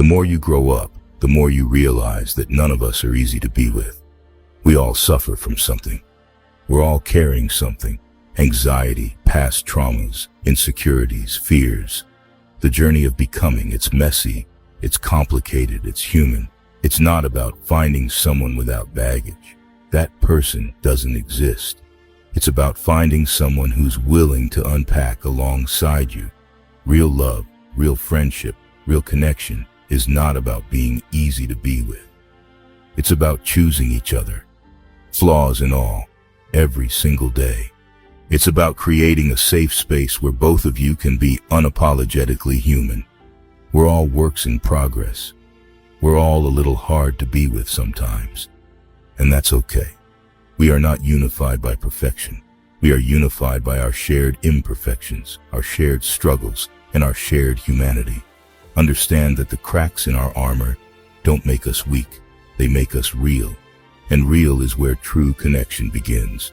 The more you grow up, the more you realize that none of us are easy to be with. We all suffer from something. We're all carrying something: anxiety, past traumas, insecurities, fears. The journey of becoming, it's messy, it's complicated, it's human. It's not about finding someone without baggage. That person doesn't exist. It's about finding someone who's willing to unpack alongside you. Real love, real friendship, real connection is not about being easy to be with. It's about choosing each other, flaws and all, every single day. It's about creating a safe space where both of you can be unapologetically human. We're all works in progress. We're all a little hard to be with sometimes, and that's okay. We are not unified by perfection. We are unified by our shared imperfections, our shared struggles, and our shared humanity. Understand that the cracks in our armor don't make us weak. They make us real. And real is where true connection begins.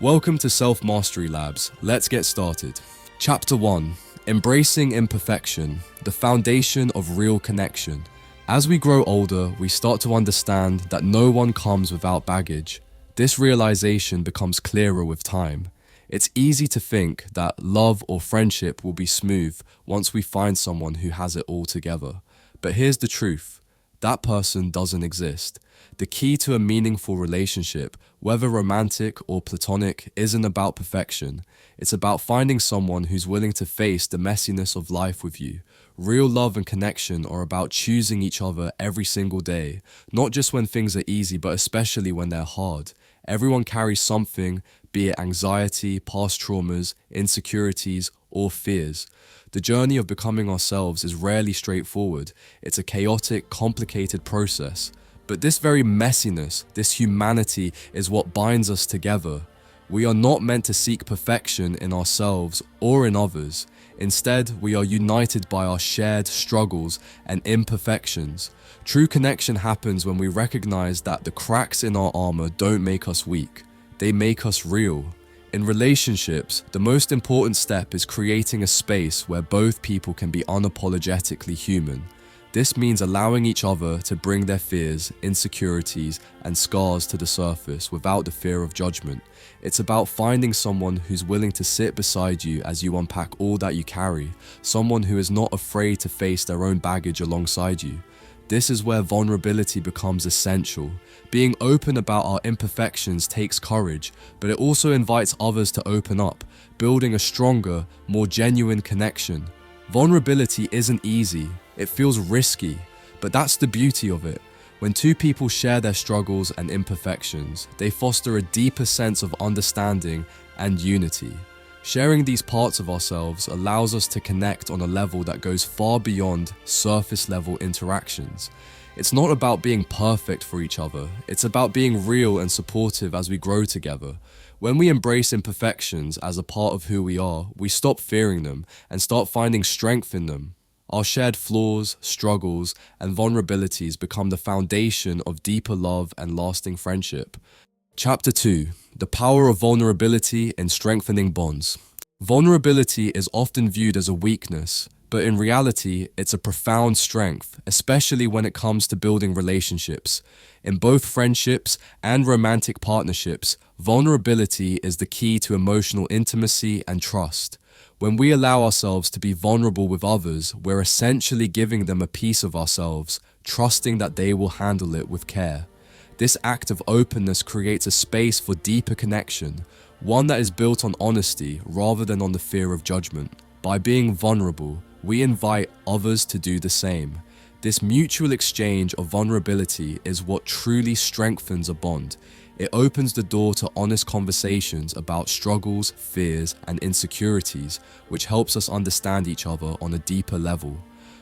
Welcome to Self-Mastery Labs. Let's get started. Chapter 1. Embracing Imperfection, the foundation of real connection. As we grow older, we start to understand that no one comes without baggage. This realization becomes clearer with time. It's easy to think that love or friendship will be smooth once we find someone who has it all together. But here's the truth. That person doesn't exist. The key to a meaningful relationship, whether romantic or platonic, isn't about perfection. It's about finding someone who's willing to face the messiness of life with you. Real love and connection are about choosing each other every single day, not just when things are easy, but especially when they're hard. Everyone carries something, be it anxiety, past traumas, insecurities, or fears. The journey of becoming ourselves is rarely straightforward. It's a chaotic, complicated process. But this very messiness, this humanity, is what binds us together. We are not meant to seek perfection in ourselves or in others. Instead, we are united by our shared struggles and imperfections. True connection happens when we recognize that the cracks in our armor don't make us weak. They make us real. In relationships, the most important step is creating a space where both people can be unapologetically human. This means allowing each other to bring their fears, insecurities, and scars to the surface without the fear of judgment. It's about finding someone who's willing to sit beside you as you unpack all that you carry, someone who is not afraid to face their own baggage alongside you. This is where vulnerability becomes essential. Being open about our imperfections takes courage, but it also invites others to open up, building a stronger, more genuine connection. Vulnerability isn't easy. It feels risky, but that's the beauty of it. When two people share their struggles and imperfections, they foster a deeper sense of understanding and unity. Sharing these parts of ourselves allows us to connect on a level that goes far beyond surface-level interactions. It's not about being perfect for each other. It's about being real and supportive as we grow together. When we embrace imperfections as a part of who we are, we stop fearing them and start finding strength in them. Our shared flaws, struggles, and vulnerabilities become the foundation of deeper love and lasting friendship. Chapter 2. The power of vulnerability in strengthening bonds. Vulnerability is often viewed as a weakness, but in reality, it's a profound strength, especially when it comes to building relationships. In both friendships and romantic partnerships, vulnerability is the key to emotional intimacy and trust. When we allow ourselves to be vulnerable with others, we're essentially giving them a piece of ourselves, trusting that they will handle it with care. This act of openness creates a space for deeper connection, one that is built on honesty rather than on the fear of judgment. By being vulnerable, we invite others to do the same. This mutual exchange of vulnerability is what truly strengthens a bond. It opens the door to honest conversations about struggles, fears, and insecurities, which helps us understand each other on a deeper level.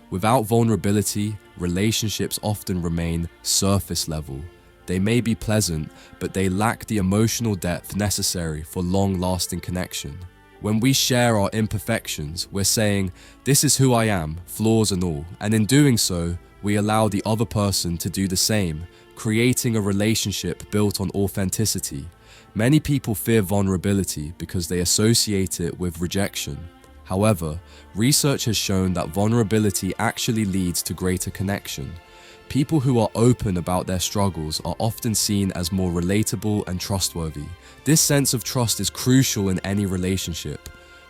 Without vulnerability, relationships often remain surface level. They may be pleasant, but they lack the emotional depth necessary for long-lasting connection. When we share our imperfections, we're saying, "This is who I am, flaws and all," and in doing so, we allow the other person to do the same, creating a relationship built on authenticity. Many people fear vulnerability because they associate it with rejection. However, research has shown that vulnerability actually leads to greater connection. People who are open about their struggles are often seen as more relatable and trustworthy. This sense of trust is crucial in any relationship.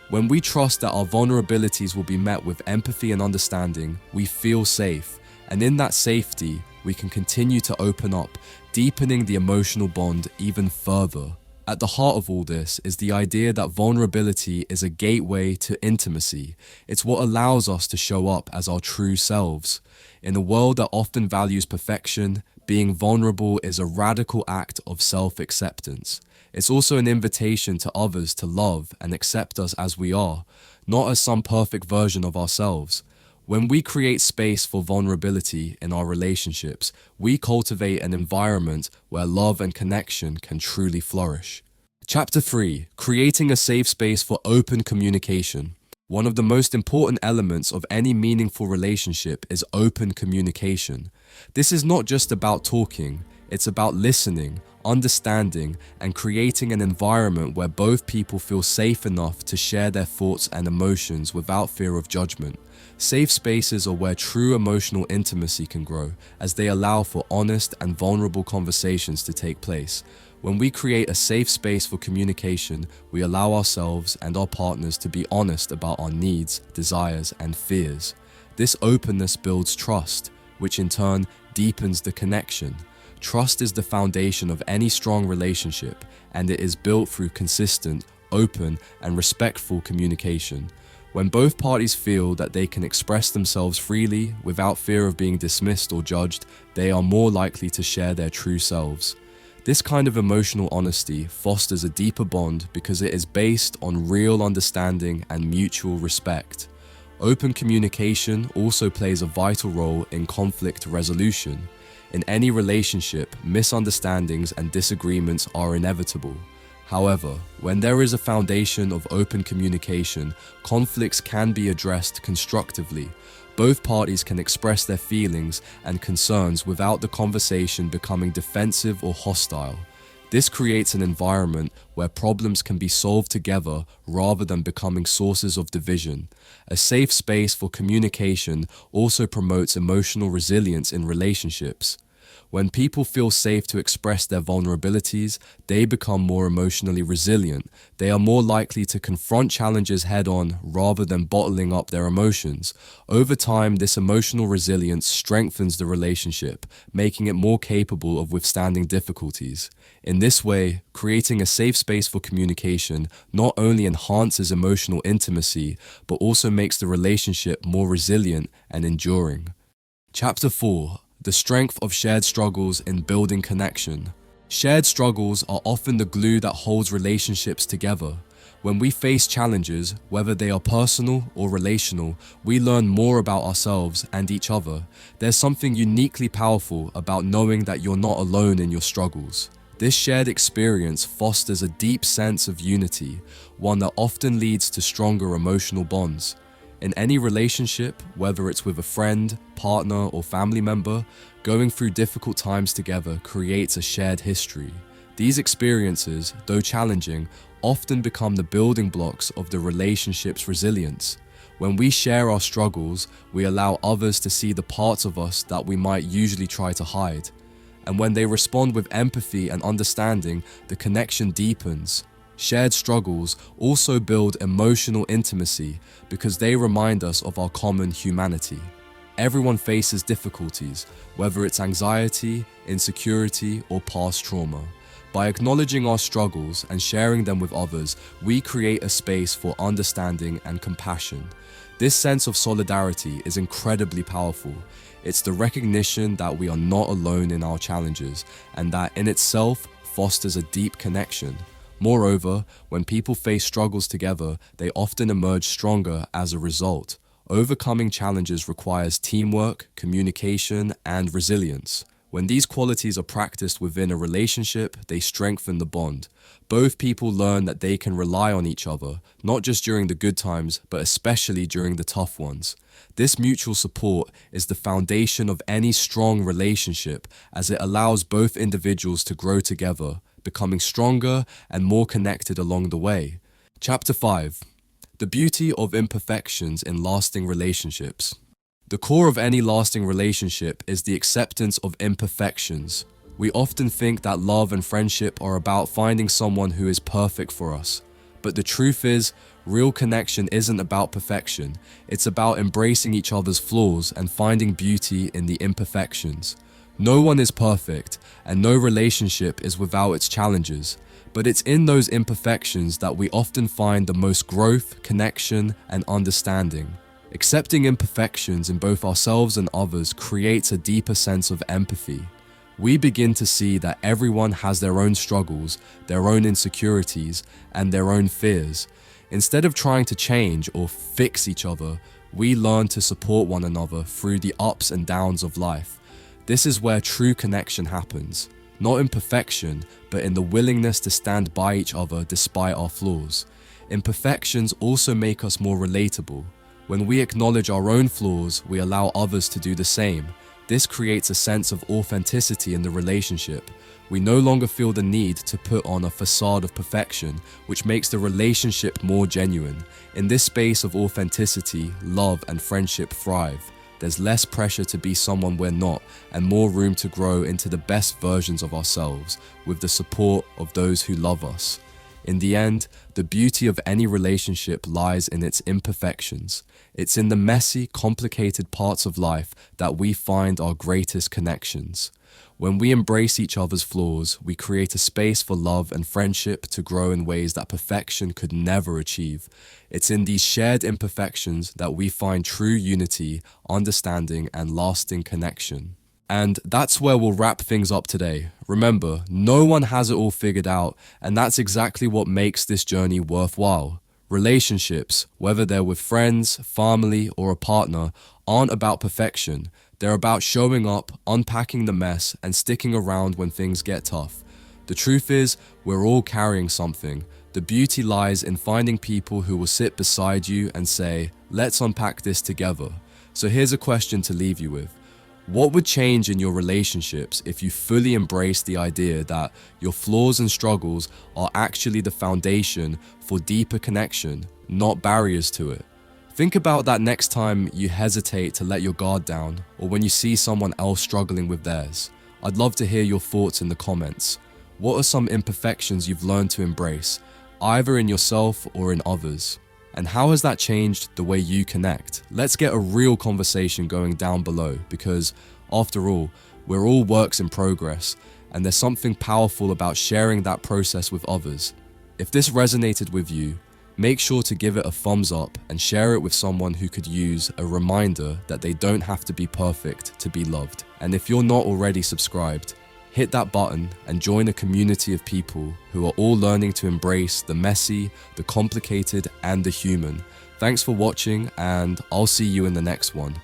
When we trust that our vulnerabilities will be met with empathy and understanding, we feel safe, and in that safety, we can continue to open up, deepening the emotional bond even further. At the heart of all this is the idea that vulnerability is a gateway to intimacy. It's what allows us to show up as our true selves. In a world that often values perfection, being vulnerable is a radical act of self-acceptance. It's also an invitation to others to love and accept us as we are, not as some perfect version of ourselves. When we create space for vulnerability in our relationships, we cultivate an environment where love and connection can truly flourish. Chapter 3: Creating a safe space for open communication. One of the most important elements of any meaningful relationship is open communication. This is not just about talking, it's about listening, understanding, and creating an environment where both people feel safe enough to share their thoughts and emotions without fear of judgment. Safe spaces are where true emotional intimacy can grow, as they allow for honest and vulnerable conversations to take place. When we create a safe space for communication, we allow ourselves and our partners to be honest about our needs, desires, and fears. This openness builds trust, which in turn deepens the connection. Trust is the foundation of any strong relationship, and it is built through consistent, open, and respectful communication. When both parties feel that they can express themselves freely without fear of being dismissed or judged, they are more likely to share their true selves. This kind of emotional honesty fosters a deeper bond because it is based on real understanding and mutual respect. Open communication also plays a vital role in conflict resolution. In any relationship, misunderstandings and disagreements are inevitable. However, when there is a foundation of open communication, conflicts can be addressed constructively. Both parties can express their feelings and concerns without the conversation becoming defensive or hostile. This creates an environment where problems can be solved together rather than becoming sources of division. A safe space for communication also promotes emotional resilience in relationships. When people feel safe to express their vulnerabilities, they become more emotionally resilient. They are more likely to confront challenges head-on rather than bottling up their emotions. Over time, this emotional resilience strengthens the relationship, making it more capable of withstanding difficulties. In this way, creating a safe space for communication not only enhances emotional intimacy, but also makes the relationship more resilient and enduring. Chapter 4: The strength of shared struggles in building connection. Shared struggles are often the glue that holds relationships together. When we face challenges, whether they are personal or relational, we learn more about ourselves and each other. There's something uniquely powerful about knowing that you're not alone in your struggles. This shared experience fosters a deep sense of unity, one that often leads to stronger emotional bonds. In any relationship, whether it's with a friend, partner, or family member, going through difficult times together creates a shared history. These experiences, though challenging, often become the building blocks of the relationship's resilience. When we share our struggles, we allow others to see the parts of us that we might usually try to hide. And when they respond with empathy and understanding, the connection deepens. Shared struggles also build emotional intimacy because they remind us of our common humanity. Everyone faces difficulties, whether it's anxiety, insecurity, or past trauma. By acknowledging our struggles and sharing them with others, we create a space for understanding and compassion. This sense of solidarity is incredibly powerful. It's the recognition that we are not alone in our challenges, and that in itself fosters a deep connection. Moreover, when people face struggles together, they often emerge stronger as a result. Overcoming challenges requires teamwork, communication, and resilience. When these qualities are practiced within a relationship, they strengthen the bond. Both people learn that they can rely on each other, not just during the good times, but especially during the tough ones. This mutual support is the foundation of any strong relationship, as it allows both individuals to grow together, becoming stronger and more connected along the way. Chapter 5: The beauty of imperfections in lasting relationships. The core of any lasting relationship is the acceptance of imperfections. We often think that love and friendship are about finding someone who is perfect for us. But the truth is, real connection isn't about perfection. It's about embracing each other's flaws and finding beauty in the imperfections. No one is perfect, and no relationship is without its challenges. But it's in those imperfections that we often find the most growth, connection, and understanding. Accepting imperfections in both ourselves and others creates a deeper sense of empathy. We begin to see that everyone has their own struggles, their own insecurities, and their own fears. Instead of trying to change or fix each other, we learn to support one another through the ups and downs of life. This is where true connection happens. Not in perfection, but in the willingness to stand by each other despite our flaws. Imperfections also make us more relatable. When we acknowledge our own flaws, we allow others to do the same. This creates a sense of authenticity in the relationship. We no longer feel the need to put on a facade of perfection, which makes the relationship more genuine. In this space of authenticity, love and friendship thrive. There's less pressure to be someone we're not, and more room to grow into the best versions of ourselves, with the support of those who love us. In the end, the beauty of any relationship lies in its imperfections. It's in the messy, complicated parts of life that we find our greatest connections. When we embrace each other's flaws, we create a space for love and friendship to grow in ways that perfection could never achieve. It's in these shared imperfections that we find true unity, understanding, and lasting connection. And that's where we'll wrap things up today. Remember, no one has it all figured out, and that's exactly what makes this journey worthwhile. Relationships, whether they're with friends, family, or a partner, aren't about perfection. They're about showing up, unpacking the mess, and sticking around when things get tough. The truth is, we're all carrying something. The beauty lies in finding people who will sit beside you and say, let's unpack this together. So here's a question to leave you with. What would change in your relationships if you fully embrace the idea that your flaws and struggles are actually the foundation for deeper connection, not barriers to it? Think about that next time you hesitate to let your guard down, or when you see someone else struggling with theirs. I'd love to hear your thoughts in the comments. What are some imperfections you've learned to embrace, either in yourself or in others? And how has that changed the way you connect? Let's get a real conversation going down below, because after all, we're all works in progress, and there's something powerful about sharing that process with others. If this resonated with you, make sure to give it a thumbs up and share it with someone who could use a reminder that they don't have to be perfect to be loved. And if you're not already subscribed, hit that button and join a community of people who are all learning to embrace the messy, the complicated, and the human. Thanks for watching, and I'll see you in the next one.